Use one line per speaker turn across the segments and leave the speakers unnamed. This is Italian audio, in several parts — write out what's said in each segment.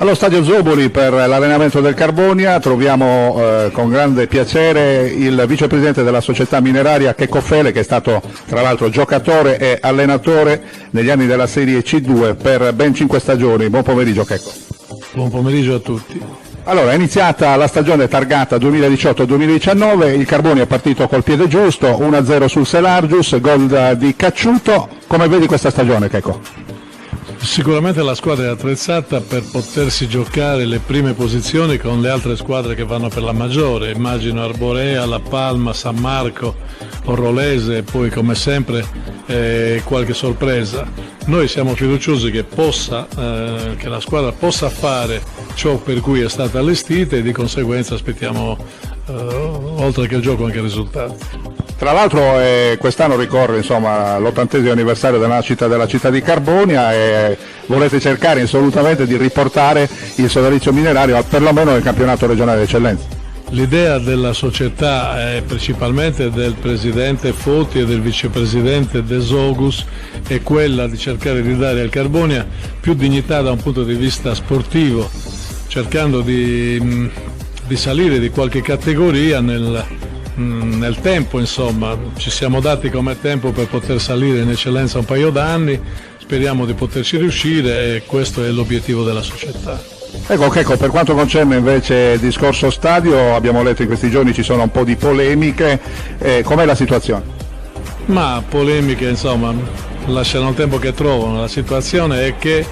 Allo Stadio Zoboli per l'allenamento del Carbonia troviamo con grande piacere il vicepresidente della società mineraria Checco Fele, che è stato tra l'altro giocatore e allenatore negli anni della Serie C2 per ben 5 stagioni. Buon pomeriggio Checco.
Buon pomeriggio a tutti.
Allora, è iniziata la stagione targata 2018-2019, il Carbonia è partito col piede giusto, 1-0 sul Selargius, gol di Cacciuto. Come vedi questa stagione Checco?
Sicuramente la squadra è attrezzata per potersi giocare le prime posizioni con le altre squadre che vanno per la maggiore, immagino Arborea, La Palma, San Marco, Orrolese e poi come sempre qualche sorpresa. Noi siamo fiduciosi che la squadra possa fare ciò per cui è stata allestita e di conseguenza aspettiamo oltre che il gioco anche il risultato.
Tra l'altro quest'anno ricorre l'80° anniversario della nascita della città di Carbonia e volete cercare assolutamente di riportare il sodalizio minerario perlomeno nel campionato regionale d'eccellenza.
L'idea della società è principalmente del presidente Foti e del vicepresidente De Sogus è quella di cercare di dare al Carbonia più dignità da un punto di vista sportivo, cercando di salire di qualche categoria nel tempo, ci siamo dati come tempo per poter salire in eccellenza un paio d'anni, speriamo di poterci riuscire e questo è l'obiettivo della società.
Ecco, per quanto concerne invece il discorso stadio, abbiamo letto in questi giorni ci sono un po' di polemiche, com'è la situazione?
Ma polemiche lasciano il tempo che trovano, la situazione è che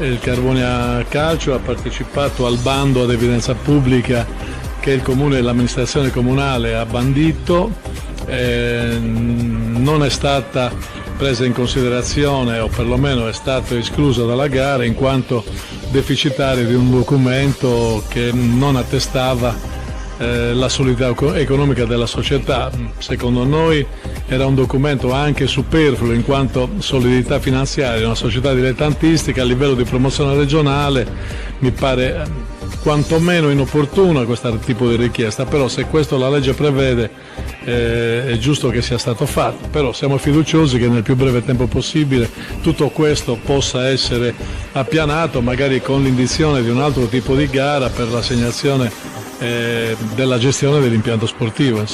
il Carbonia Calcio ha partecipato al bando ad evidenza pubblica che il comune e l'amministrazione comunale ha bandito, non è stata presa in considerazione o perlomeno è stata esclusa dalla gara in quanto deficitaria di un documento che non attestava la solidità economica della società. Secondo noi era un documento anche superfluo in quanto solidità finanziaria, una società dilettantistica a livello di promozione regionale mi pare quantomeno inopportuna questo tipo di richiesta, però se questo la legge prevede è giusto che sia stato fatto, però siamo fiduciosi che nel più breve tempo possibile tutto questo possa essere appianato, magari con l'indizione di un altro tipo di gara per l'assegnazione della gestione dell'impianto sportivo.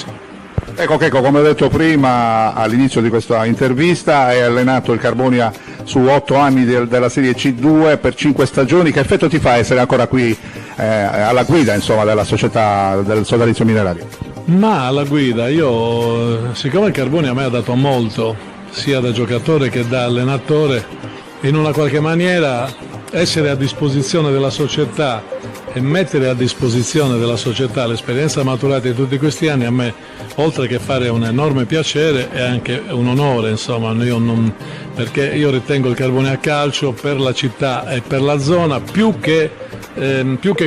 Ecco, come ho detto prima all'inizio di questa intervista, hai allenato il Carbonia su 8 anni della Serie C2 per 5 stagioni. Che effetto ti fa essere ancora qui alla guida della società del sodalizio minerario?
Ma alla guida, siccome il Carbonia a me ha dato molto, sia da giocatore che da allenatore, in una qualche maniera essere a disposizione della società e mettere a disposizione della società l'esperienza maturata di tutti questi anni a me, oltre che fare un enorme piacere, è anche un onore, perché io ritengo il Carbonia Calcio per la città e per la zona più che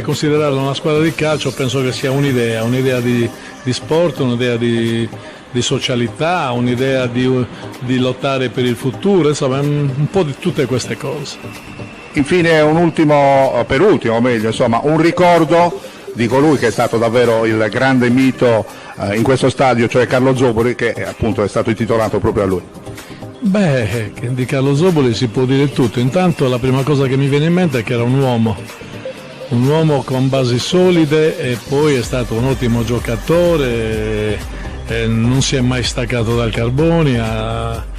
considerarlo una squadra di calcio, penso che sia un'idea di sport, un'idea di socialità, un'idea di lottare per il futuro, un po' di tutte queste cose.
Infine un ricordo di colui che è stato davvero il grande mito in questo stadio, cioè Carlo Zoboli, che appunto è stato intitolato proprio a lui.
Di Carlo Zoboli si può dire tutto. Intanto la prima cosa che mi viene in mente è che era un uomo con basi solide e poi è stato un ottimo giocatore, non si è mai staccato dal Carbonia.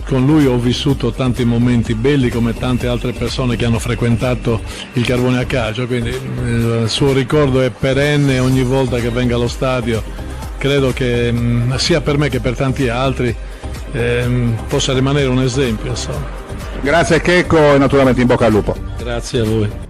Con lui ho vissuto tanti momenti belli come tante altre persone che hanno frequentato il Carbonia Calcio, quindi il suo ricordo è perenne ogni volta che venga allo stadio. Credo che sia per me che per tanti altri possa rimanere un esempio.
Grazie Checco e naturalmente in bocca al lupo.
Grazie a voi.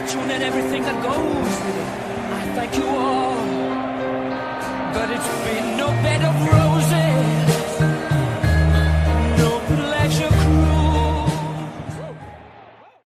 fortune and everything that goes with it. I thank you all, but it's been no bed of roses.